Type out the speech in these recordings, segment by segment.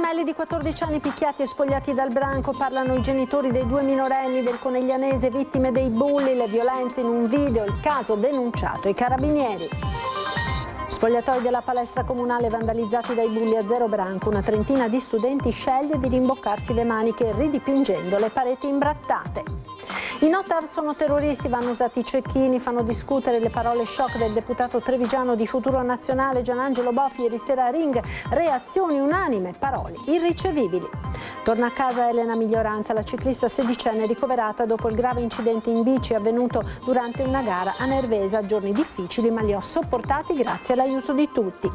gemelli di 14 anni picchiati e spogliati dal branco, parlano i genitori dei due minorenni del Coneglianese vittime dei bulli, le violenze in un video, il caso denunciato ai carabinieri. Spogliatoi della palestra comunale vandalizzati dai bulli a Zero Branco, una trentina di studenti sceglie di rimboccarsi le maniche ridipingendo le pareti imbrattate. I Notav sono terroristi, vanno usati i cecchini, fanno discutere le parole shock del deputato trevigiano di Futuro Nazionale Gianangelo Boffi ieri sera a Ring, reazioni unanime, parole irricevibili. Torna a casa Elena Miglioranza, la ciclista sedicenne ricoverata dopo il grave incidente in bici avvenuto durante una gara a Nervesa, giorni difficili ma li ho sopportati grazie all'aiuto di tutti.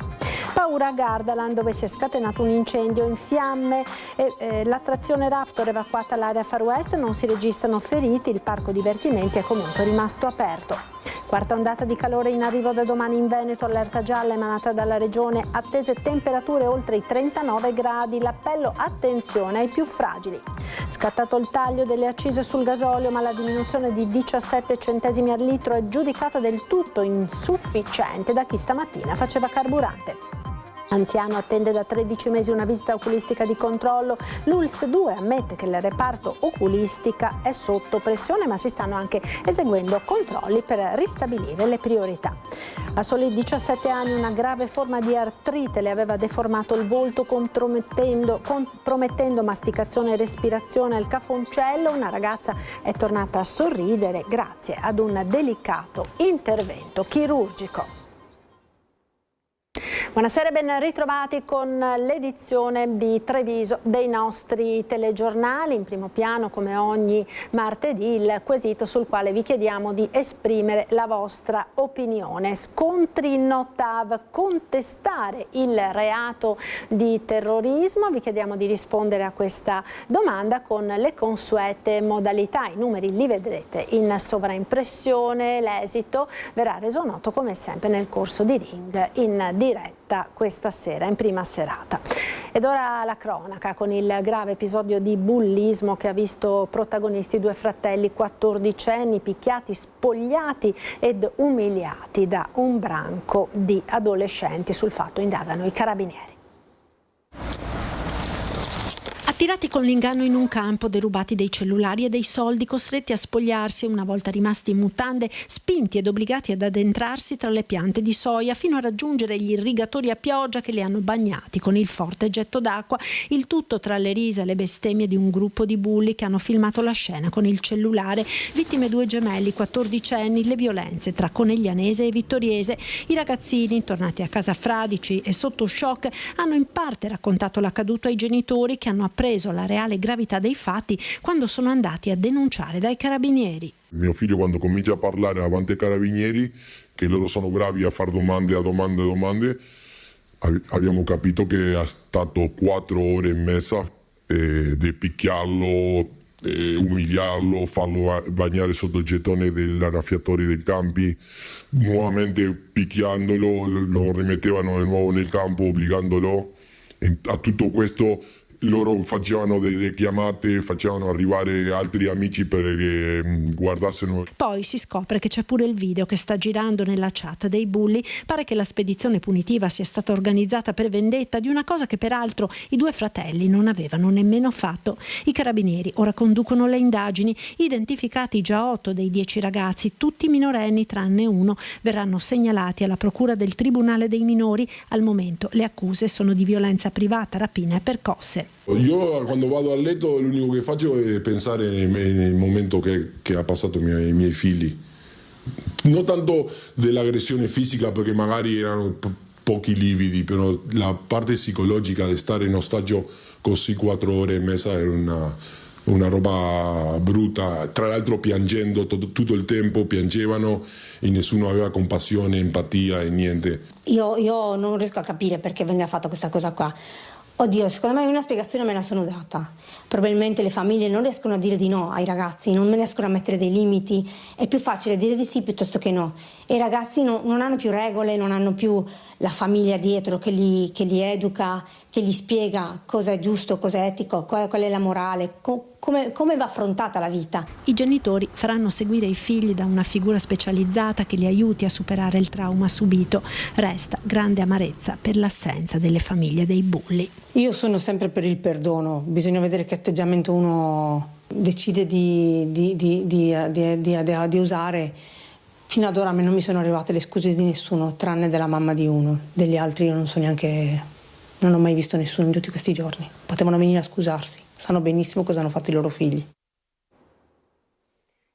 Paura a Gardaland dove si è scatenato un incendio in fiamme e l'attrazione Raptor evacuata all'area Far West, non si registrano feriti, il parco divertimenti è comunque rimasto aperto. Quarta ondata di calore in arrivo da domani in Veneto, allerta gialla emanata dalla regione, attese temperature oltre i 39 gradi, l'appello attenzione ai più fragili. Scattato il taglio delle accise sul gasolio, ma la diminuzione di 17 centesimi al litro è giudicata del tutto insufficiente da chi stamattina faceva carburante. Anziano attende da 13 mesi una visita oculistica di controllo. L'ULSS 2 ammette che il reparto oculistica è sotto pressione, ma si stanno anche eseguendo controlli per ristabilire le priorità. A soli 17 anni una grave forma di artrite le aveva deformato il volto, compromettendo masticazione e respirazione al cafoncello. Una ragazza è tornata a sorridere grazie ad un delicato intervento chirurgico. Buonasera e ben ritrovati con l'edizione di Treviso dei nostri telegiornali. In primo piano, come ogni martedì, il quesito sul quale vi chiediamo di esprimere la vostra opinione. Scontri Notav, contestare il reato di terrorismo? Vi chiediamo di rispondere a questa domanda con le consuete modalità. I numeri li vedrete in sovraimpressione, l'esito verrà reso noto come sempre nel corso di Ring in diretta questa sera, in prima serata. Ed ora la cronaca con il grave episodio di bullismo che ha visto protagonisti due fratelli 14enni picchiati, spogliati ed umiliati da un branco di adolescenti. Sul fatto indagano i carabinieri. Attirati con l'inganno in un campo, derubati dei cellulari e dei soldi, costretti a spogliarsi e una volta rimasti in mutande, spinti ed obbligati ad addentrarsi tra le piante di soia fino a raggiungere gli irrigatori a pioggia che li hanno bagnati con il forte getto d'acqua, il tutto tra le risa e le bestemmie di un gruppo di bulli che hanno filmato la scena con il cellulare. Vittime due gemelli 14enni, le violenze tra Coneglianese e Vittoriese. I ragazzini, tornati a casa fradici e sotto shock, hanno in parte raccontato l'accaduto ai genitori che hanno appreso la reale gravità dei fatti quando sono andati a denunciare dai carabinieri. Mio figlio quando comincia a parlare davanti ai carabinieri, che loro sono bravi a fare domande, abbiamo capito che è stato 4 ore e mezza di picchiarlo, umiliarlo, farlo bagnare sotto il gettone dell'annaffiatore dei campi, nuovamente picchiandolo, lo rimettevano di nuovo nel campo obbligandolo. A tutto questo loro facevano delle chiamate, facevano arrivare altri amici per guardarselo. Poi si scopre che c'è pure il video che sta girando nella chat dei bulli. Pare che la spedizione punitiva sia stata organizzata per vendetta di una cosa che peraltro i due fratelli non avevano nemmeno fatto. I carabinieri ora conducono le indagini. Identificati già 8 dei 10 ragazzi, tutti minorenni tranne uno, verranno segnalati alla procura del Tribunale dei minori. Al momento le accuse sono di violenza privata, rapina e percosse. Io quando vado a letto l'unico che faccio è pensare nel momento che ha passato i miei figli. Non tanto dell'aggressione fisica perché magari erano pochi lividi, però la parte psicologica di stare in ostaggio così 4 ore e mezza era una roba brutta. Tra l'altro piangendo tutto il tempo, piangevano e nessuno aveva compassione, empatia e niente. Io non riesco a capire perché venga fatta questa cosa qua. Oddio, secondo me una spiegazione me la sono data. Probabilmente le famiglie non riescono a dire di no ai ragazzi, non riescono a mettere dei limiti. È più facile dire di sì piuttosto che no. E i ragazzi non hanno più regole, non hanno più la famiglia dietro che li educa, che gli spiega cosa è giusto, cosa è etico, qual è la morale, come va affrontata la vita. I genitori faranno seguire i figli da una figura specializzata che li aiuti a superare il trauma subito. Resta grande amarezza per l'assenza delle famiglie dei bulli. Io sono sempre per il perdono, bisogna vedere che atteggiamento uno decide di usare. Fino ad ora a me non mi sono arrivate le scuse di nessuno, tranne della mamma di uno. Degli altri io non ho mai visto nessuno in tutti questi giorni. Potevano venire a scusarsi, sanno benissimo cosa hanno fatto i loro figli.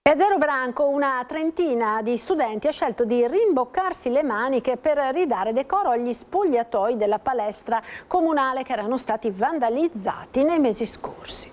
E a Zero Branco una trentina di studenti ha scelto di rimboccarsi le maniche per ridare decoro agli spogliatoi della palestra comunale che erano stati vandalizzati nei mesi scorsi.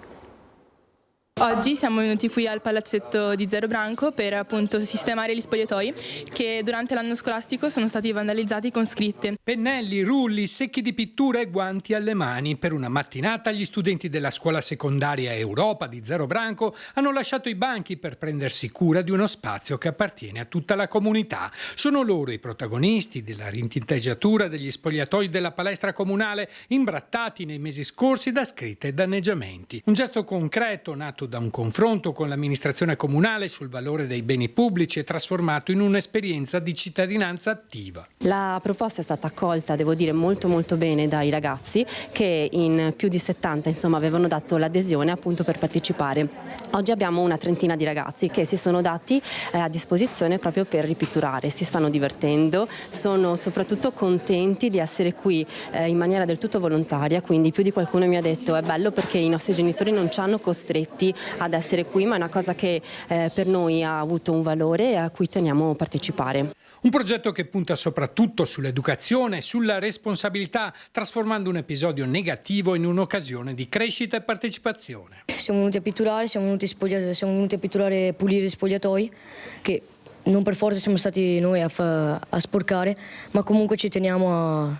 Oggi siamo venuti qui al palazzetto di Zero Branco per appunto sistemare gli spogliatoi che durante l'anno scolastico sono stati vandalizzati con scritte. Pennelli, rulli, secchi di pittura e guanti alle mani. Per una mattinata gli studenti della scuola secondaria Europa di Zero Branco hanno lasciato i banchi per prendersi cura di uno spazio che appartiene a tutta la comunità. Sono loro i protagonisti della ritinteggiatura degli spogliatoi della palestra comunale imbrattati nei mesi scorsi da scritte e danneggiamenti. Un gesto concreto nato da un confronto con l'amministrazione comunale sul valore dei beni pubblici e trasformato in un'esperienza di cittadinanza attiva. La proposta è stata accolta, devo dire, molto bene dai ragazzi che in più di 70 avevano dato l'adesione appunto per partecipare. Oggi abbiamo una trentina di ragazzi che si sono dati a disposizione proprio per ripitturare, si stanno divertendo, sono soprattutto contenti di essere qui in maniera del tutto volontaria, quindi più di qualcuno mi ha detto è bello perché i nostri genitori non ci hanno costretti ad essere qui, ma è una cosa che per noi ha avuto un valore e a cui teniamo a partecipare. Un progetto che punta soprattutto sull'educazione e sulla responsabilità, trasformando un episodio negativo in un'occasione di crescita e partecipazione. Siamo venuti a pitturare, siamo venuti a pitturare e pulire gli spogliatoi, che non per forza siamo stati noi a sporcare, ma comunque ci teniamo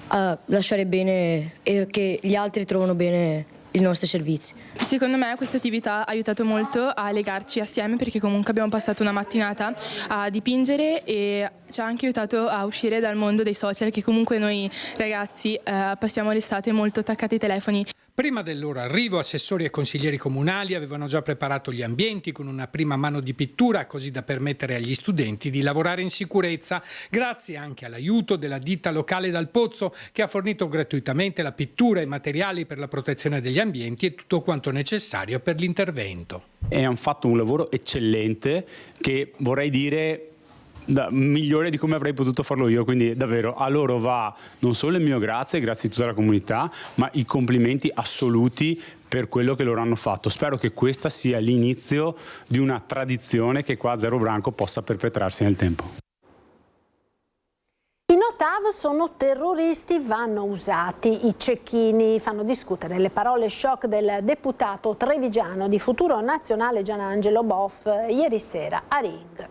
a lasciare bene e che gli altri trovano bene i nostri servizi. Secondo me questa attività ha aiutato molto a legarci assieme perché comunque abbiamo passato una mattinata a dipingere e ci ha anche aiutato a uscire dal mondo dei social che comunque noi ragazzi passiamo l'estate molto attaccati ai telefoni. Prima del loro arrivo, assessori e consiglieri comunali avevano già preparato gli ambienti con una prima mano di pittura, così da permettere agli studenti di lavorare in sicurezza, grazie anche all'aiuto della ditta locale Dal Pozzo, che ha fornito gratuitamente la pittura e i materiali per la protezione degli ambienti e tutto quanto necessario per l'intervento. E hanno fatto un lavoro eccellente che vorrei dire migliore di come avrei potuto farlo io, quindi davvero a loro va non solo il mio grazie a tutta la comunità, ma i complimenti assoluti per quello che loro hanno fatto. Spero che questa sia l'inizio di una tradizione che qua a Zero Branco possa perpetrarsi nel tempo. I no-TAV sono terroristi, vanno usati. I cecchini fanno discutere le parole shock del deputato trevigiano di Futuro Nazionale Gianangelo Boff ieri sera a Ring.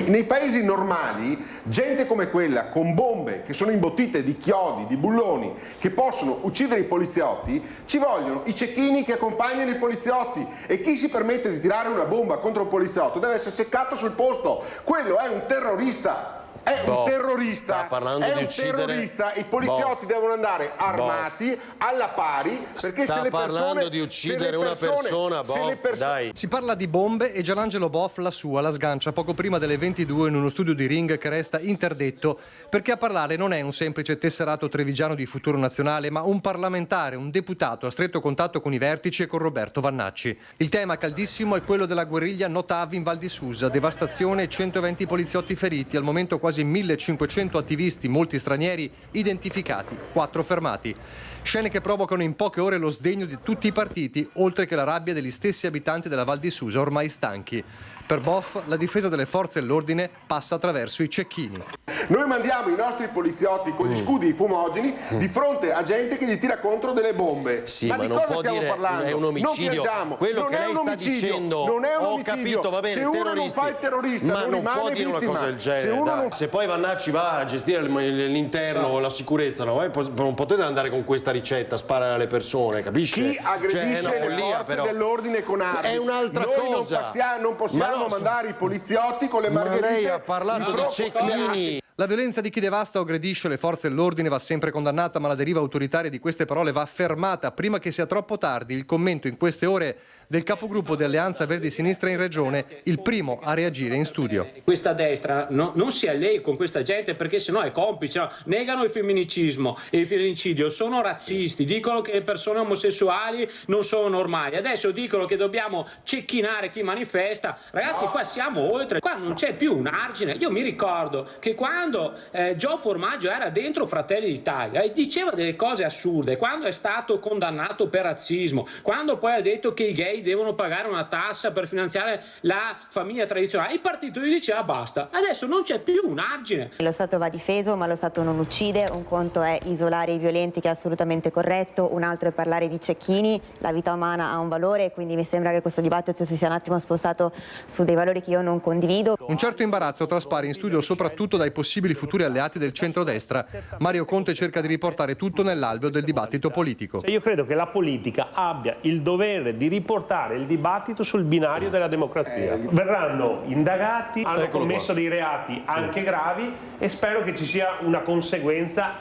Nei paesi normali, gente come quella, con bombe che sono imbottite di chiodi, di bulloni, che possono uccidere i poliziotti, ci vogliono i cecchini che accompagnano i poliziotti e chi si permette di tirare una bomba contro un poliziotto deve essere seccato sul posto. Quello è un terrorista. È un terrorista, sta parlando di uccidere. Terrorista, i poliziotti devono andare armati alla pari perché sta se le persone parlando di uccidere una persona, dai. Si parla di bombe e Gianangelo Boff la sua la sgancia poco prima delle 22 in uno studio di Ring che resta interdetto perché a parlare non è un semplice tesserato trevigiano di Futuro Nazionale ma un parlamentare, un deputato a stretto contatto con i vertici e con Roberto Vannacci. Il tema caldissimo è quello della guerriglia no-TAV in Val di Susa, devastazione e 120 poliziotti feriti, al momento quasi 1500 attivisti, molti stranieri, identificati, 4 fermati. Scene che provocano in poche ore lo sdegno di tutti i partiti, oltre che la rabbia degli stessi abitanti della Val di Susa, ormai stanchi. Per Boff, la difesa delle forze dell'ordine passa attraverso i cecchini. Noi mandiamo i nostri poliziotti con gli scudi fumogeni di fronte a gente che gli tira contro delle bombe. Sì, ma di non cosa può stiamo dire parlando? è un omicidio. Quello non che lei sta dicendo, non è un ho omicidio. capito, va bene, se uno non fa il terrorista, ma non può dire vittima. una cosa del genere. Se poi Vannacci va a gestire l'interno o la sicurezza, no? Non potete andare con questa ricetta, sparare alle persone, capisci? Chi aggredisce le forze dell'ordine con armi è un'altra cosa. Non possiamo mandare i poliziotti con le margherite. Ma lei ha parlato di cecchini. La violenza di chi devasta o aggredisce le forze dell'ordine va sempre condannata, ma la deriva autoritaria di queste parole va fermata prima che sia troppo tardi. Il commento in queste ore del capogruppo di Alleanza Verdi Sinistra in Regione, il primo a reagire in studio. Questa destra non si allei con questa gente, perché sennò è complice, no? Negano il femminicidio, sono razzisti, dicono che le persone omosessuali non sono normali, adesso dicono che dobbiamo cecchinare chi manifesta. Ragazzi, qua siamo oltre, qua non c'è più un argine. Io mi ricordo che quando Gio Formaggio era dentro Fratelli d'Italia e diceva delle cose assurde, quando è stato condannato per razzismo, quando poi ha detto che i gay devono pagare una tassa per finanziare la famiglia tradizionale, il partito gli diceva basta. Adesso non c'è più un argine. Lo Stato va difeso, ma lo Stato non uccide. Un conto è isolare i violenti, che è assolutamente corretto, un altro è parlare di cecchini. La vita umana ha un valore, quindi mi sembra che questo dibattito si sia un attimo spostato su dei valori che io non condivido. Un certo imbarazzo traspare in studio soprattutto dai possibili futuri alleati del centrodestra. Mario Conte cerca di riportare tutto nell'alveo del dibattito politico. Io credo che la politica abbia il dovere di riportare il dibattito sul binario della democrazia. Verranno indagati, hanno commesso dei reati anche gravi e spero che ci sia una conseguenza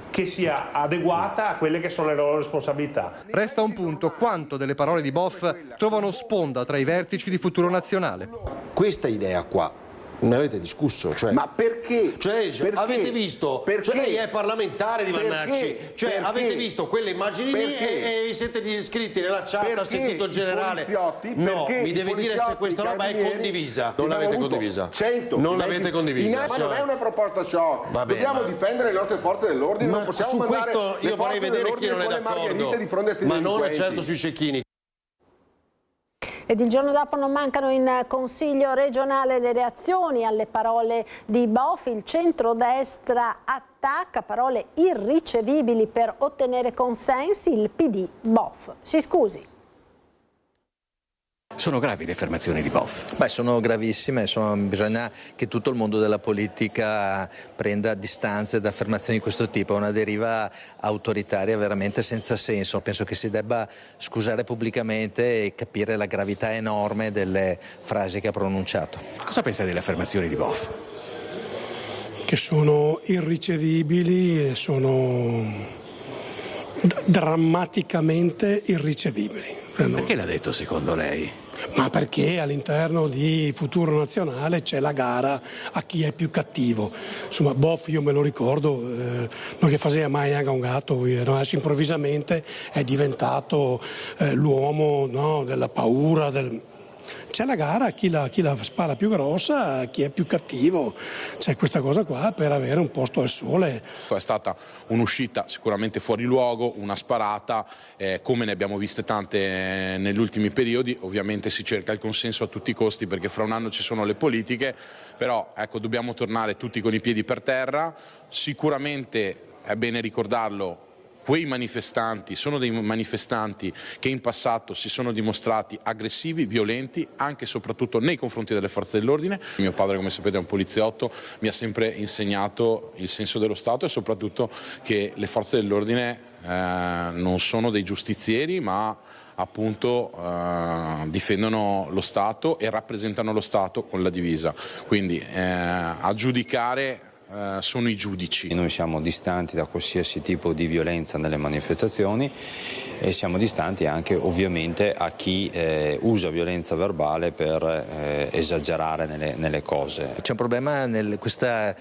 che sia adeguata a quelle che sono le loro responsabilità. Resta un punto: quanto delle parole di Boff trovano sponda tra i vertici di Futuro Nazionale. Questa idea qua ne avete discusso? Cioè, ma perché? Perché? Avete visto? Perché? Cioè, lei è parlamentare di Vannacci. Cioè, avete visto quelle immagini lì e vi siete iscritti nella chat al sentito generale. No, mi deve dire se questa roba è condivisa. Non l'avete condivisa. 100. Non l'avete condivisa. Ma non è una proposta shock. Dobbiamo difendere le nostre forze dell'ordine. Non possiamo su mandare questo io vorrei vedere chi non è d'accordo. Ma non è certo sui cecchini. Ed il giorno dopo non mancano in Consiglio regionale le reazioni alle parole di Boff. Il centrodestra attacca, parole irricevibili per ottenere consensi. Il PD Boff si scusi. Sono gravi le affermazioni di Boff? Beh, sono gravissime, bisogna che tutto il mondo della politica prenda distanze da affermazioni di questo tipo, è una deriva autoritaria veramente senza senso. Penso che si debba scusare pubblicamente e capire la gravità enorme delle frasi che ha pronunciato. Cosa pensa delle affermazioni di Boff? Che sono irricevibili e sono drammaticamente irricevibili. Perché l'ha detto secondo lei? Ma perché all'interno di Futuro Nazionale c'è la gara a chi è più cattivo. Insomma, Boff io me lo ricordo, non che faceva mai anche un gatto, adesso improvvisamente è diventato l'uomo, no, della paura, c'è la gara a chi la spara più grossa, a chi è più cattivo. C'è questa cosa qua per avere un posto al sole. È stata un'uscita sicuramente fuori luogo, una sparata, come ne abbiamo viste tante negli ultimi periodi. Ovviamente si cerca il consenso a tutti i costi perché fra un anno ci sono le politiche, però ecco, dobbiamo tornare tutti con i piedi per terra. Sicuramente è bene ricordarlo. Quei manifestanti sono dei manifestanti che in passato si sono dimostrati aggressivi, violenti, anche e soprattutto nei confronti delle forze dell'ordine. Mio padre, come sapete, è un poliziotto, mi ha sempre insegnato il senso dello Stato e soprattutto che le forze dell'ordine non sono dei giustizieri, ma appunto difendono lo Stato e rappresentano lo Stato con la divisa. Quindi a giudicare sono i giudici. Noi siamo distanti da qualsiasi tipo di violenza nelle manifestazioni e siamo distanti anche ovviamente a chi usa violenza verbale per esagerare nelle cose. C'è un problema in questa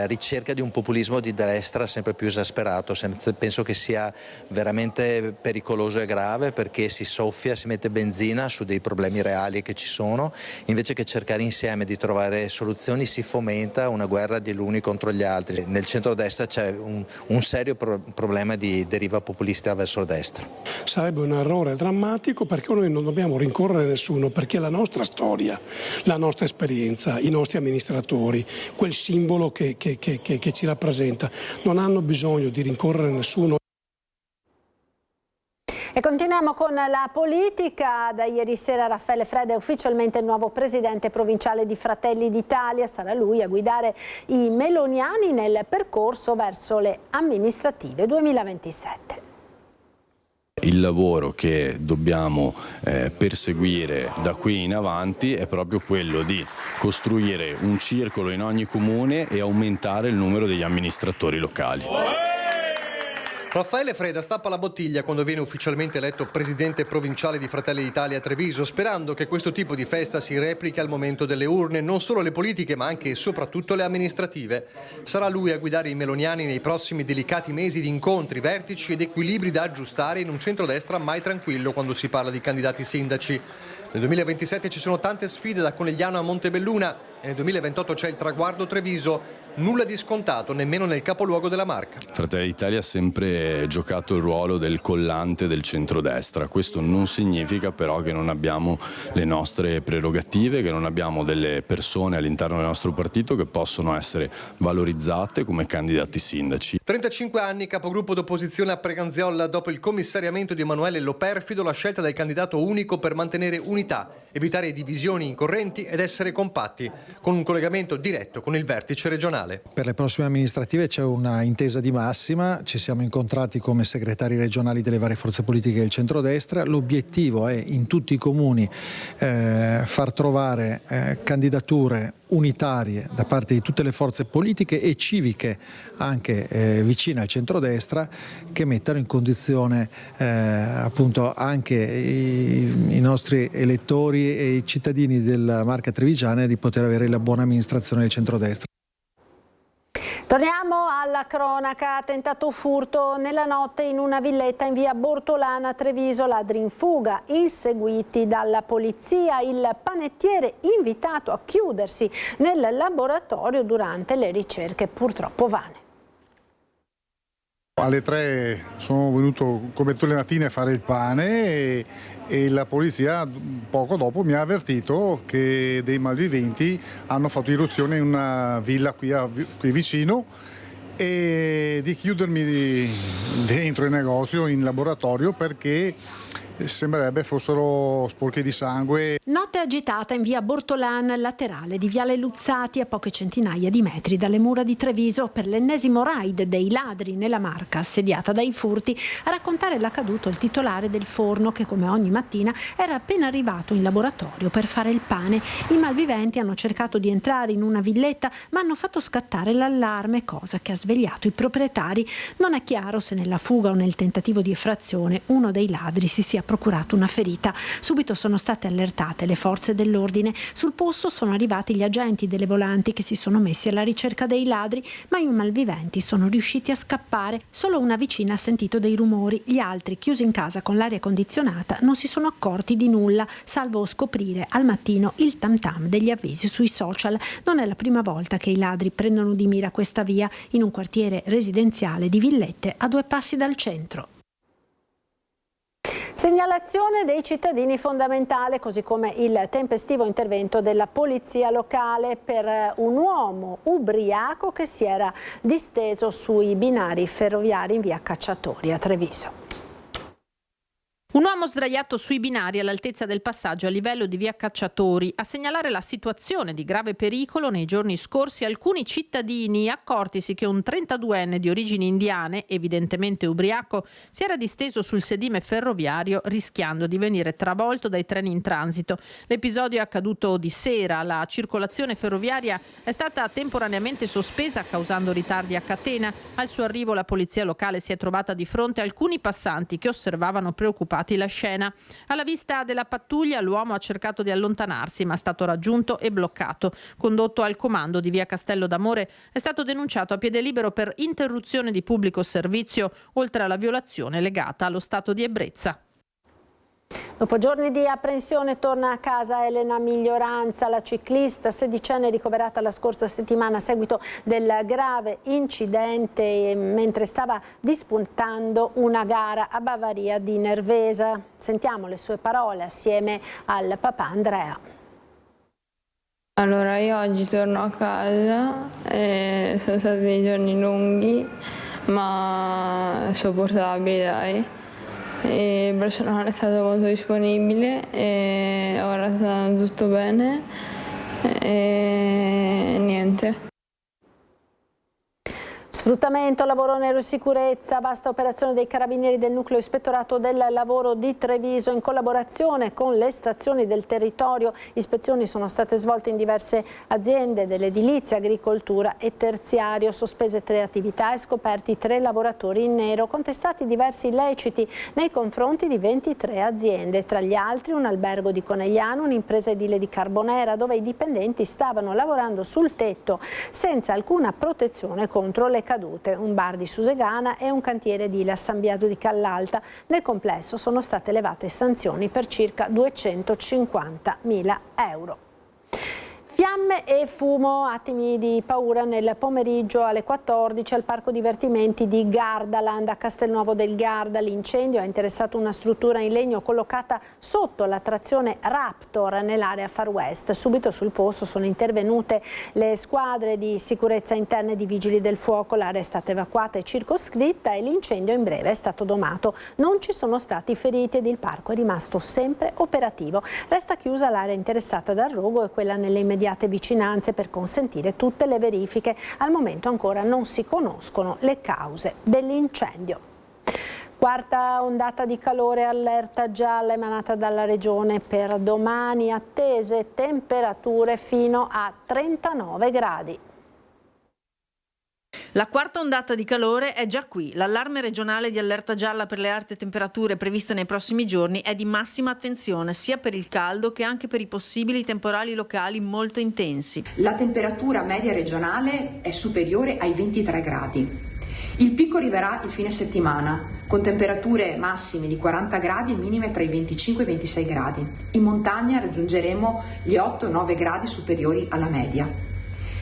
ricerca di un populismo di destra sempre più esasperato. Penso che sia veramente pericoloso e grave perché si soffia, si mette benzina su dei problemi reali che ci sono, invece che cercare insieme di trovare soluzioni si fomenta una guerra di l'uni contro gli altri. Nel centrodestra c'è un serio problema di deriva populista verso destra. Sarebbe un errore drammatico perché noi non dobbiamo rincorrere nessuno, perché la nostra storia, la nostra esperienza, i nostri amministratori, quel simbolo che ci rappresenta, non hanno bisogno di rincorrere nessuno. E continuiamo con la politica. Da ieri sera Raffaele Freda è ufficialmente il nuovo presidente provinciale di Fratelli d'Italia. Sarà lui a guidare i meloniani nel percorso verso le amministrative 2027. Il lavoro che dobbiamo perseguire da qui in avanti è proprio quello di costruire un circolo in ogni comune e aumentare il numero degli amministratori locali. Raffaele Freda stappa la bottiglia quando viene ufficialmente eletto presidente provinciale di Fratelli d'Italia a Treviso, sperando che questo tipo di festa si replichi al momento delle urne, non solo le politiche ma anche e soprattutto le amministrative. Sarà lui a guidare i meloniani nei prossimi delicati mesi di incontri, vertici ed equilibri da aggiustare in un centrodestra mai tranquillo quando si parla di candidati sindaci. Nel 2027 ci sono tante sfide da Conegliano a Montebelluna e nel 2028 c'è il traguardo Treviso. Nulla di scontato, nemmeno nel capoluogo della Marca. Fratelli d'Italia ha sempre giocato il ruolo del collante del centrodestra. Questo non significa però che non abbiamo le nostre prerogative, che non abbiamo delle persone all'interno del nostro partito che possono essere valorizzate come candidati sindaci. 35 anni, capogruppo d'opposizione a Preganziola, dopo il commissariamento di Emanuele Loperfido, la scelta del candidato unico per mantenere unità, evitare divisioni incorrenti ed essere compatti, con un collegamento diretto con il vertice regionale. Per le prossime amministrative c'è una intesa di massima, ci siamo incontrati come segretari regionali delle varie forze politiche del centrodestra. L'obiettivo è in tutti i comuni far trovare candidature unitarie da parte di tutte le forze politiche e civiche anche vicine al centrodestra, che mettano in condizione appunto anche i nostri elettori e i cittadini della Marca trevigiana di poter avere la buona amministrazione del centrodestra. Torniamo alla cronaca. Tentato furto nella notte in una villetta in via Bortolana a Treviso, ladri in fuga, inseguiti dalla polizia, il panettiere invitato a chiudersi nel laboratorio durante le ricerche purtroppo vane. Alle 3 sono venuto come tutte le mattine a fare il pane e la polizia poco dopo mi ha avvertito che dei malviventi hanno fatto irruzione in una villa qui vicino e di chiudermi dentro il negozio, in laboratorio, perché sembrerebbe fossero sporchi di sangue. Notte agitata in via Bortolana, laterale di viale Luzzati, a poche centinaia di metri dalle mura di Treviso, per l'ennesimo raid dei ladri nella Marca assediata dai furti. A raccontare l'accaduto il titolare del forno, che come ogni mattina era appena arrivato in laboratorio per fare il pane. I malviventi hanno cercato di entrare in una villetta ma hanno fatto scattare l'allarme, cosa che ha svegliato i proprietari. Non è chiaro se nella fuga o nel tentativo di effrazione uno dei ladri si sia procurato una ferita. Subito sono state allertate le forze dell'ordine. Sul posto sono arrivati gli agenti delle volanti che si sono messi alla ricerca dei ladri, ma i malviventi sono riusciti a scappare. Solo una vicina ha sentito dei rumori. Gli altri, chiusi in casa con l'aria condizionata, non si sono accorti di nulla, salvo scoprire al mattino il tam tam degli avvisi sui social. Non è la prima volta che i ladri prendono di mira questa via, in un quartiere residenziale di villette a 2 passi dal centro. Segnalazione dei cittadini fondamentale, così come il tempestivo intervento della polizia locale per un uomo ubriaco che si era disteso sui binari ferroviari in via Cacciatori a Treviso. Un uomo sdraiato sui binari all'altezza del passaggio a livello di via Cacciatori. A segnalare la situazione di grave pericolo nei giorni scorsi alcuni cittadini, accortisi che un 32enne di origini indiane, evidentemente ubriaco, si era disteso sul sedime ferroviario rischiando di venire travolto dai treni in transito. L'episodio è accaduto di sera. La circolazione ferroviaria è stata temporaneamente sospesa causando ritardi a catena. Al suo arrivo la polizia locale si è trovata di fronte a alcuni passanti che osservavano preoccupati la scena. Alla vista della pattuglia l'uomo ha cercato di allontanarsi ma è stato raggiunto e bloccato. Condotto al comando di via Castello d'Amore, è stato denunciato a piede libero per interruzione di pubblico servizio, oltre alla violazione legata allo stato di ebbrezza. Dopo giorni di apprensione torna a casa Elena Miglioranza, la ciclista sedicenne ricoverata la scorsa settimana a seguito del grave incidente mentre stava disputando una gara a Bavaria di Nervesa. Sentiamo le sue parole assieme al papà Andrea. Allora, io oggi torno a casa e sono stati dei giorni lunghi ma sopportabili, dai. E il personale è stato molto disponibile e ora sta andando tutto bene e niente. Sfruttamento, lavoro nero e sicurezza, vasta operazione dei carabinieri del nucleo ispettorato del lavoro di Treviso in collaborazione con le stazioni del territorio. Ispezioni sono state svolte in diverse aziende dell'edilizia, agricoltura e terziario, sospese 3 attività e scoperti 3 lavoratori in nero, contestati diversi illeciti nei confronti di 23 aziende, tra gli altri un albergo di Conegliano, un'impresa edile di Carbonera dove i dipendenti stavano lavorando sul tetto senza alcuna protezione contro le cadute, un bar di Susegana e un cantiere edile a San Biagio di Callalta. Nel complesso sono state elevate sanzioni per circa 250.000 euro. Fiamme e fumo, attimi di paura nel pomeriggio alle 14 al parco divertimenti di Gardaland a Castelnuovo del Garda. L'incendio ha interessato una struttura in legno collocata sotto l'attrazione Raptor nell'area Far West. Subito sul posto sono intervenute le squadre di sicurezza interna e di vigili del fuoco. L'area è stata evacuata e circoscritta e l'incendio in breve è stato domato. Non ci sono stati feriti ed il parco è rimasto sempre operativo. Resta chiusa l'area interessata dal rogo e quella nelle immediate vicinanze per consentire tutte le verifiche. Al momento ancora non si conoscono le cause dell'incendio. Quarta ondata di calore, allerta gialla emanata dalla Regione per domani, attese temperature fino a 39 gradi. La quarta ondata di calore è già qui. L'allarme regionale di allerta gialla per le alte temperature previste nei prossimi giorni è di massima attenzione sia per il caldo che anche per i possibili temporali locali molto intensi. La temperatura media regionale è superiore ai 23 gradi. Il picco arriverà il fine settimana, con temperature massime di 40 gradi e minime tra i 25 e i 26 gradi. In montagna raggiungeremo gli 8-9 gradi superiori alla media.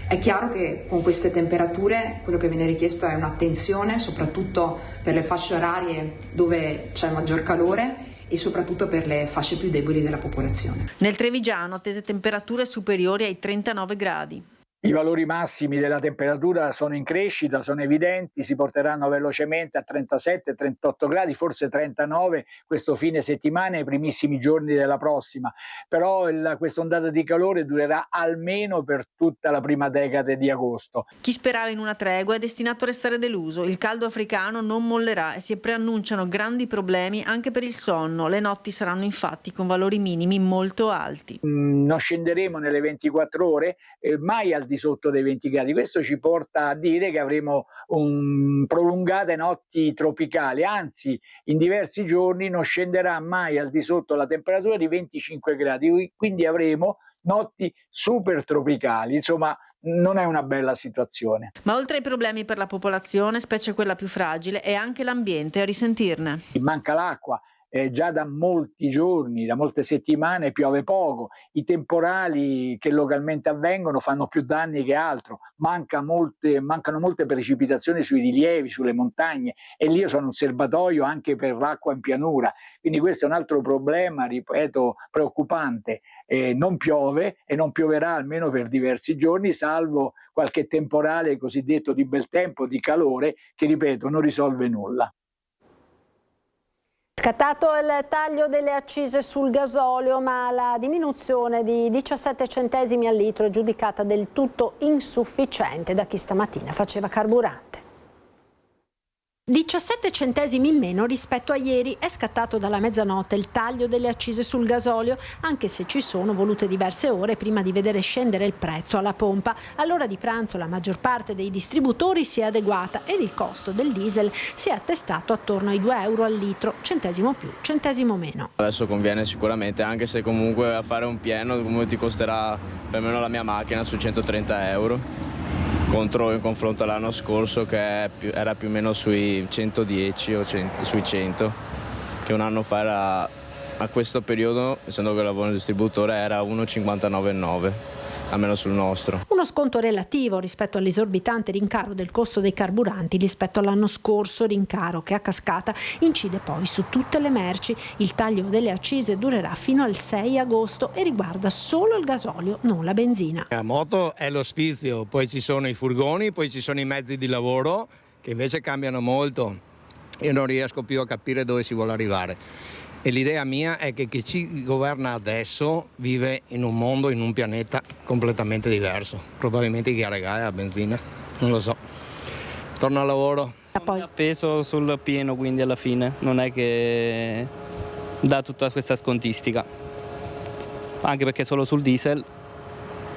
È chiaro che con queste temperature quello che viene richiesto è un'attenzione soprattutto per le fasce orarie dove c'è maggior calore e soprattutto per le fasce più deboli della popolazione. Nel Trevigiano attese temperature superiori ai 39 gradi. I valori massimi della temperatura sono in crescita, sono evidenti, si porteranno velocemente a 37-38 gradi, forse 39 questo fine settimana e i primissimi giorni della prossima, però questa ondata di calore durerà almeno per tutta la prima decade di agosto. Chi sperava in una tregua è destinato a restare deluso, il caldo africano non mollerà e si preannunciano grandi problemi anche per il sonno, le notti saranno infatti con valori minimi molto alti. Non scenderemo nelle 24 ore, mai al di sotto dei 20 gradi. Questo ci porta a dire che avremo prolungate notti tropicali, anzi in diversi giorni non scenderà mai al di sotto la temperatura di 25 gradi, quindi avremo notti super tropicali, insomma non è una bella situazione. Ma oltre ai problemi per la popolazione, specie quella più fragile, è anche l'ambiente a risentirne. Manca l'acqua. Già da molti giorni, da molte settimane piove poco, i temporali che localmente avvengono fanno più danni che altro, mancano molte precipitazioni sui rilievi, sulle montagne e lì sono un serbatoio anche per l'acqua in pianura, quindi questo è un altro problema, ripeto, preoccupante. Non piove e non pioverà almeno per diversi giorni, salvo qualche temporale cosiddetto di bel tempo, di calore, che ripeto non risolve nulla. Scattato il taglio delle accise sul gasolio, ma la diminuzione di 17 centesimi al litro è giudicata del tutto insufficiente da chi stamattina faceva carburante. 17 centesimi in meno rispetto a ieri. È scattato dalla mezzanotte il taglio delle accise sul gasolio, anche se ci sono volute diverse ore prima di vedere scendere il prezzo alla pompa. All'ora di pranzo la maggior parte dei distributori si è adeguata ed il costo del diesel si è attestato attorno ai 2 euro al litro, centesimo più, centesimo meno. Adesso conviene sicuramente, anche se comunque a fare un pieno come ti costerà per meno la mia macchina su 130 euro. In confronto all'anno scorso che era più o meno sui 110 o sui 100, che un anno fa era, a questo periodo, essendo che lavoro in distributore, era 1,59,9, almeno sul nostro. Uno sconto relativo rispetto all'esorbitante rincaro del costo dei carburanti rispetto all'anno scorso, rincaro che a cascata incide poi su tutte le merci. Il taglio delle accise durerà fino al 6 agosto e riguarda solo il gasolio, non la benzina. La moto è lo sfizio, poi ci sono i furgoni, poi ci sono i mezzi di lavoro che invece cambiano molto. Io non riesco più a capire dove si vuole arrivare. E l'idea mia è che chi ci governa adesso vive in un mondo, in un pianeta completamente diverso. Probabilmente chi ha regale la benzina, non lo so. torno al lavoro. Poi appeso sul pieno, quindi alla fine non è che dà tutta questa scontistica, anche perché solo sul diesel,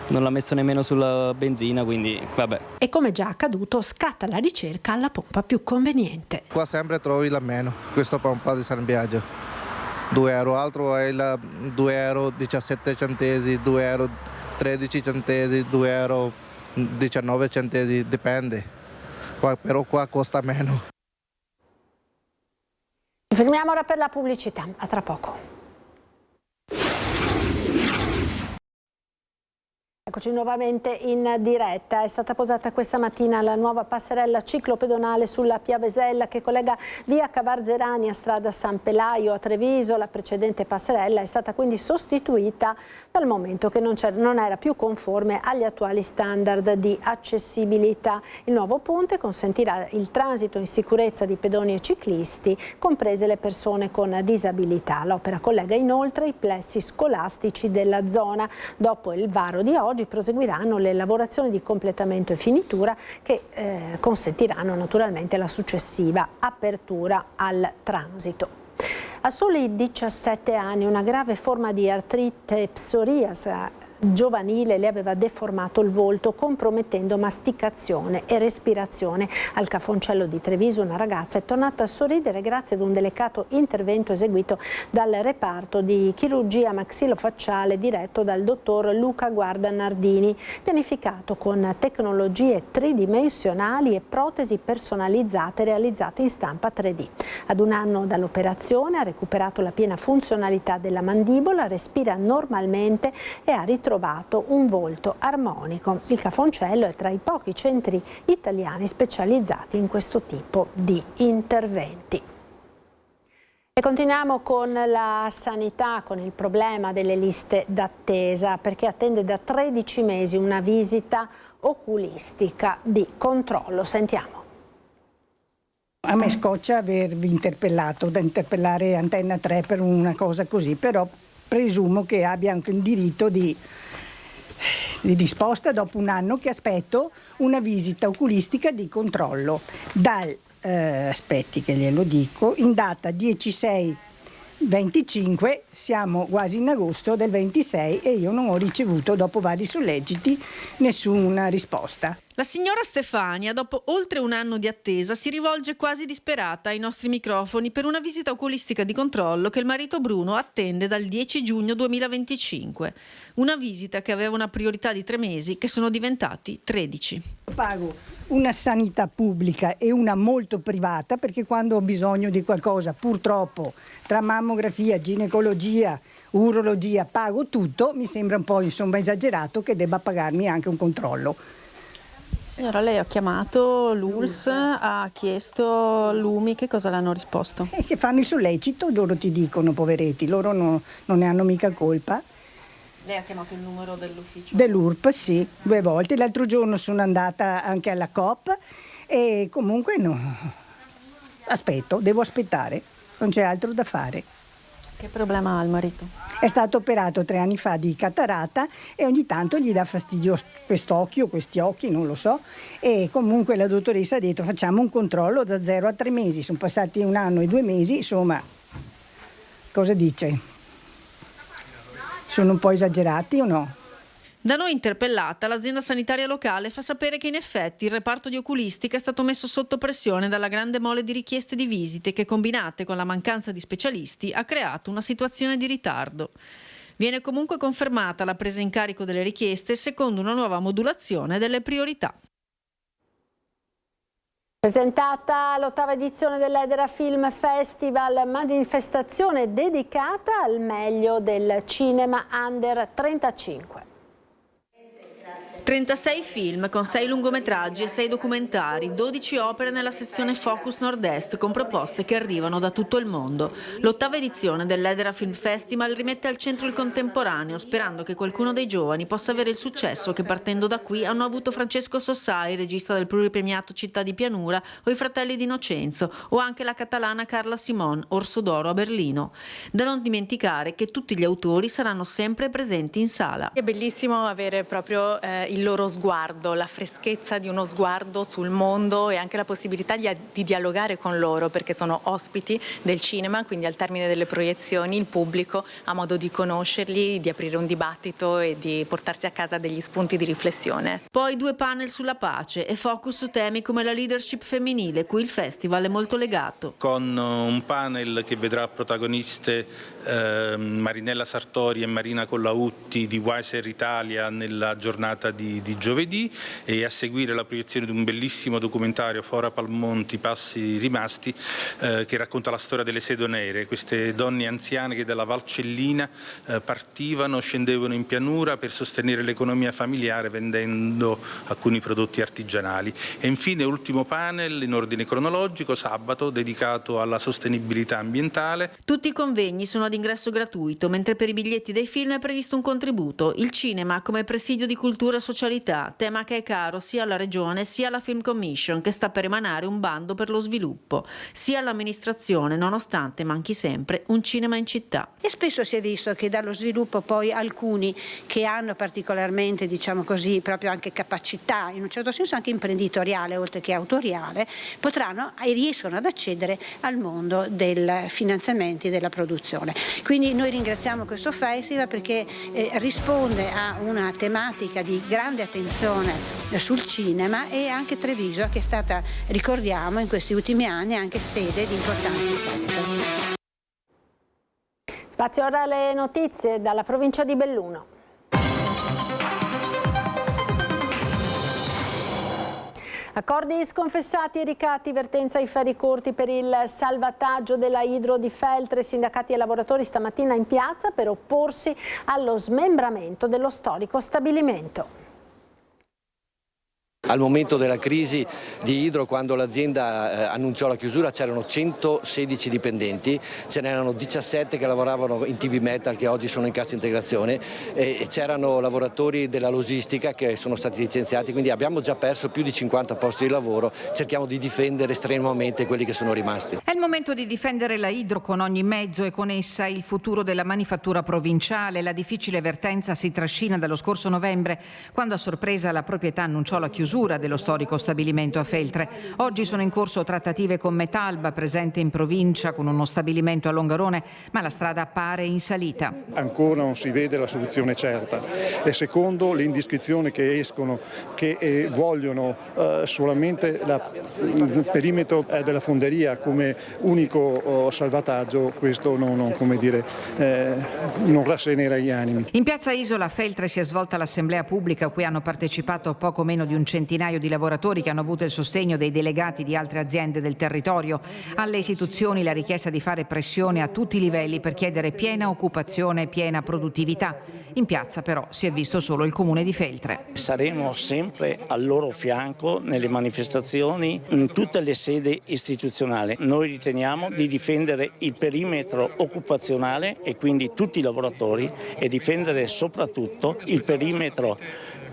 non l'ha messo nemmeno sulla benzina, quindi vabbè. E come già accaduto scatta la ricerca alla pompa più conveniente. Qua sempre trovi la meno, questa pompa di San Biagio, 2 euro, altro è la 2 euro 17 centesimi, 2 euro 13 centesimi, 2 euro 19 centesimi, dipende. Però qua costa meno. Ci fermiamo ora per la pubblicità, a tra poco. Eccoci nuovamente in diretta. È stata posata questa mattina la nuova passerella ciclopedonale sulla Piavesella che collega via Cavarzerani a strada San Pelaio a Treviso. La precedente passerella è stata quindi sostituita dal momento che non era più conforme agli attuali standard di accessibilità. Il nuovo ponte consentirà il transito in sicurezza di pedoni e ciclisti, comprese le persone con disabilità. L'opera collega inoltre i plessi scolastici della zona. Dopo il varo di oggi proseguiranno le lavorazioni di completamento e finitura che consentiranno naturalmente la successiva apertura al transito. A soli 17 anni una grave forma di artrite psoriasi giovanile le aveva deformato il volto, compromettendo masticazione e respirazione. Al Cafoncello di Treviso una ragazza è tornata a sorridere grazie ad un delicato intervento eseguito dal reparto di chirurgia maxillofacciale diretto dal dottor Luca Guarda Nardini, pianificato con tecnologie tridimensionali e protesi personalizzate realizzate in stampa 3D. Ad un anno dall'operazione ha recuperato la piena funzionalità della mandibola, respira normalmente e ha ritrovato un volto armonico. Il Cafoncello è tra i pochi centri italiani specializzati in questo tipo di interventi. E continuiamo con la sanità, con il problema delle liste d'attesa, perché attende da 13 mesi una visita oculistica di controllo. Sentiamo. A me scoccia avervi interpellato, da interpellare Antenna 3 per una cosa così, però presumo che abbia anche un diritto di risposta dopo un anno che aspetto una visita oculistica di controllo aspetti che glielo dico, in data 10/6/25, siamo quasi in agosto del 26 e io non ho ricevuto, dopo vari solleciti, nessuna risposta. La signora Stefania, dopo oltre un anno di attesa, si rivolge quasi disperata ai nostri microfoni per una visita oculistica di controllo che il marito Bruno attende dal 10 giugno 2025. Una visita che aveva una priorità di 3 mesi, che sono diventati 13. Pago una sanità pubblica e una molto privata, perché quando ho bisogno di qualcosa, purtroppo, tra mammografia, ginecologia, urologia, pago tutto, mi sembra un po' esagerato che debba pagarmi anche un controllo. Signora, lei ha chiamato l'ULS, ha chiesto l'UMI, che cosa le hanno risposto? Che fanno il sollecito, loro ti dicono, poveretti, loro non ne hanno mica colpa. Lei ha chiamato il numero dell'ufficio? Dell'URP, sì, 2 volte. L'altro giorno sono andata anche alla COP e comunque no. Devo aspettare, non c'è altro da fare. Che problema ha il marito? È stato operato 3 anni fa di catarata e ogni tanto gli dà fastidio quest'occhio, questi occhi, non lo so. E comunque la dottoressa ha detto facciamo un controllo da 0 a 3 mesi. Sono passati 1 anno e 2 mesi, insomma, cosa dice? Sono un po' esagerati o no? Da noi interpellata, l'azienda sanitaria locale fa sapere che in effetti il reparto di oculistica è stato messo sotto pressione dalla grande mole di richieste di visite che, combinate con la mancanza di specialisti, ha creato una situazione di ritardo. Viene comunque confermata la presa in carico delle richieste secondo una nuova modulazione delle priorità. Presentata l'8ª edizione dell'Edera Film Festival, manifestazione dedicata al meglio del cinema under 35. 36 film con 6 lungometraggi e 6 documentari, 12 opere nella sezione Focus Nord-Est con proposte che arrivano da tutto il mondo. L'8ª edizione dell'Edera Film Festival rimette al centro il contemporaneo, sperando che qualcuno dei giovani possa avere il successo che partendo da qui hanno avuto Francesco Sossai, regista del pluripremiato Città di Pianura, o i fratelli di Innocenzo, o anche la catalana Carla Simon, Orso d'Oro a Berlino. Da non dimenticare che tutti gli autori saranno sempre presenti in sala. È bellissimo avere proprio il il loro sguardo, la freschezza di uno sguardo sul mondo e anche la possibilità di dialogare con loro, perché sono ospiti del cinema, quindi al termine delle proiezioni il pubblico ha modo di conoscerli, di aprire un dibattito e di portarsi a casa degli spunti di riflessione. Poi 2 panel sulla pace e focus su temi come la leadership femminile, cui il festival è molto legato. Con un panel che vedrà protagoniste Marinella Sartori e Marina Collautti di Wiser Italia nella giornata di giovedì, e a seguire la proiezione di un bellissimo documentario, Fora Palmonti, Passi rimasti, che racconta la storia delle Sedo Nere, queste donne anziane che dalla Valcellina partivano, scendevano in pianura per sostenere l'economia familiare vendendo alcuni prodotti artigianali. E infine ultimo panel in ordine cronologico, sabato, dedicato alla sostenibilità ambientale. Tutti i convegni sono ad ingresso gratuito, mentre per i biglietti dei film è previsto un contributo. Il cinema come presidio di cultura e socialità, tema che è caro sia alla Regione sia alla Film Commission, che sta per emanare un bando per lo sviluppo, sia all'amministrazione, nonostante manchi sempre un cinema in città. E spesso si è visto che dallo sviluppo poi alcuni che hanno particolarmente, diciamo così, proprio anche capacità, in un certo senso anche imprenditoriale oltre che autoriale, potranno e riescono ad accedere al mondo dei finanziamenti della produzione. Quindi noi ringraziamo questo festival perché risponde a una tematica di grande attenzione sul cinema, e anche Treviso che è stata, ricordiamo, in questi ultimi anni anche sede di importanti set. Spazio ora alle notizie dalla provincia di Belluno. Accordi sconfessati e ricatti, vertenza ai ferri corti per il salvataggio della Idro di Feltre. Sindacati e lavoratori stamattina in piazza per opporsi allo smembramento dello storico stabilimento. Al momento della crisi di Idro, quando l'azienda annunciò la chiusura, c'erano 116 dipendenti, ce n'erano 17 che lavoravano in TB Metal, che oggi sono in cassa integrazione, e c'erano lavoratori della logistica che sono stati licenziati, quindi abbiamo già perso più di 50 posti di lavoro. Cerchiamo di difendere strenuamente quelli che sono rimasti. È il momento di difendere la Idro con ogni mezzo e con essa il futuro della manifattura provinciale. La difficile vertenza si trascina dallo scorso novembre, quando a sorpresa la proprietà annunciò la chiusura dello storico stabilimento a Feltre. Oggi sono in corso trattative con Metalba, presente in provincia con uno stabilimento a Longarone, ma la strada appare in salita. Ancora non si vede la soluzione certa, e secondo le indiscrezioni che escono, che vogliono solamente il perimetro della fonderia come unico salvataggio, questo non rassenerà gli animi. In piazza Isola a Feltre si è svolta l'assemblea pubblica a cui hanno partecipato poco meno di un centinaio di lavoratori che hanno avuto il sostegno dei delegati di altre aziende del territorio. Alle istituzioni la richiesta di fare pressione a tutti i livelli per chiedere piena occupazione e piena produttività. In piazza però si è visto solo il comune di Feltre. Saremo sempre al loro fianco nelle manifestazioni, in tutte le sedi istituzionali. Noi riteniamo di difendere il perimetro occupazionale e quindi tutti i lavoratori, e difendere soprattutto il perimetro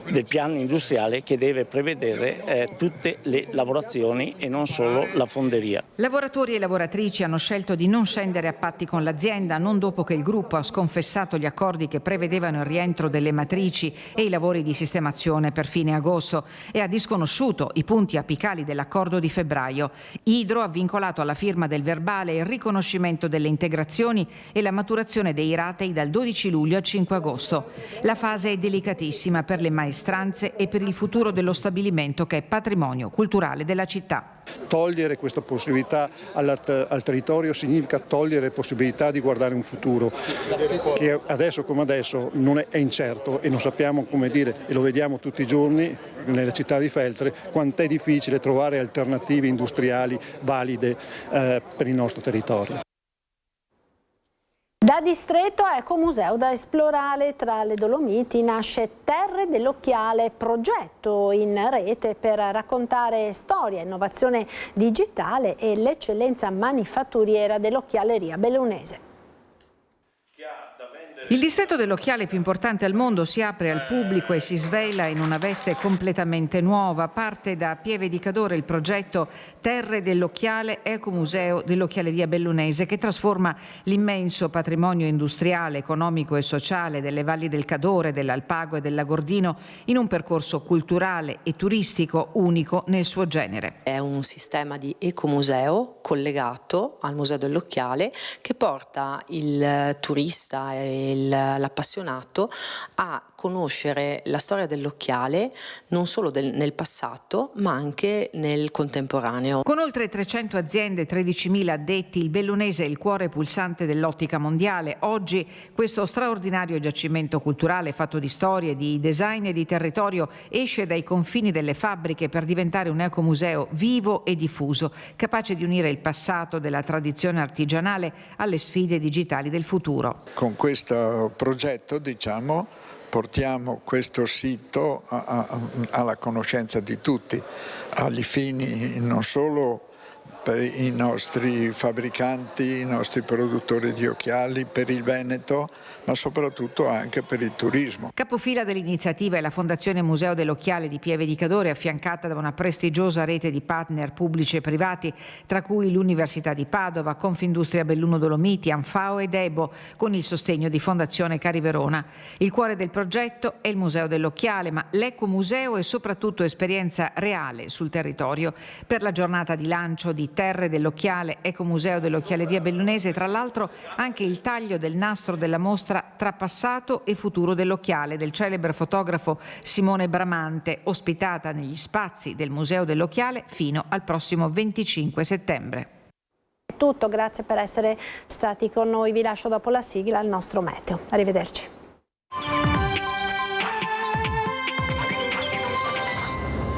del piano industriale che deve prevedere tutte le lavorazioni e non solo la fonderia. Lavoratori e lavoratrici hanno scelto di non scendere a patti con l'azienda, non dopo che il gruppo ha sconfessato gli accordi che prevedevano il rientro delle matrici e i lavori di sistemazione per fine agosto, e ha disconosciuto i punti apicali dell'accordo di febbraio. Idro ha vincolato alla firma del verbale il riconoscimento delle integrazioni e la maturazione dei ratei dal 12 luglio al 5 agosto. La fase è delicatissima per le maestranze e per il futuro dello stabilimento, che è patrimonio culturale della città. Togliere questa possibilità al territorio significa togliere possibilità di guardare un futuro che adesso come adesso non è incerto, e non sappiamo e lo vediamo tutti i giorni nella città di Feltre, quant'è difficile trovare alternative industriali valide per il nostro territorio. Da Distretto a Ecomuseo da esplorare tra le Dolomiti nasce Terre dell'Occhiale, progetto in rete per raccontare storia, innovazione digitale e l'eccellenza manifatturiera dell'occhialeria bellunese. Il distretto dell'occhiale più importante al mondo si apre al pubblico e si svela in una veste completamente nuova. Parte da Pieve di Cadore il progetto Terre dell'Occhiale, ecomuseo dell'occhialeria bellunese, che trasforma l'immenso patrimonio industriale, economico e sociale delle valli del Cadore, dell'Alpago e del Lagordino in un percorso culturale e turistico unico nel suo genere. È un sistema di ecomuseo collegato al Museo dell'Occhiale che porta il turista e l'appassionato a conoscere la storia dell'occhiale non solo nel passato ma anche nel contemporaneo. Con oltre 300 aziende, 13.000 addetti, il bellunese è il cuore pulsante dell'ottica mondiale. Oggi questo straordinario giacimento culturale fatto di storie, di design e di territorio esce dai confini delle fabbriche per diventare un ecomuseo vivo e diffuso, capace di unire il passato della tradizione artigianale alle sfide digitali del futuro. Con questo progetto, portiamo questo sito alla conoscenza di tutti, agli fini non solo per i nostri fabbricanti, i nostri produttori di occhiali, per il Veneto, ma soprattutto anche per il turismo. Capofila dell'iniziativa è la Fondazione Museo dell'Occhiale di Pieve di Cadore, affiancata da una prestigiosa rete di partner pubblici e privati, tra cui l'Università di Padova, Confindustria Belluno Dolomiti, Anfao ed Ebo, con il sostegno di Fondazione Cari Verona. Il cuore del progetto è il Museo dell'Occhiale, ma l'ecomuseo è soprattutto esperienza reale sul territorio. Per la giornata di lancio di Terre dell'Occhiale, ecomuseo dell'occhialeria bellunese, tra l'altro anche il taglio del nastro della mostra Tra passato e futuro dell'occhiale del celebre fotografo Simone Bramante, ospitata negli spazi del Museo dell'Occhiale fino al prossimo 25 settembre. Tutto, grazie per essere stati con noi. Vi lascio dopo la sigla al nostro meteo. Arrivederci.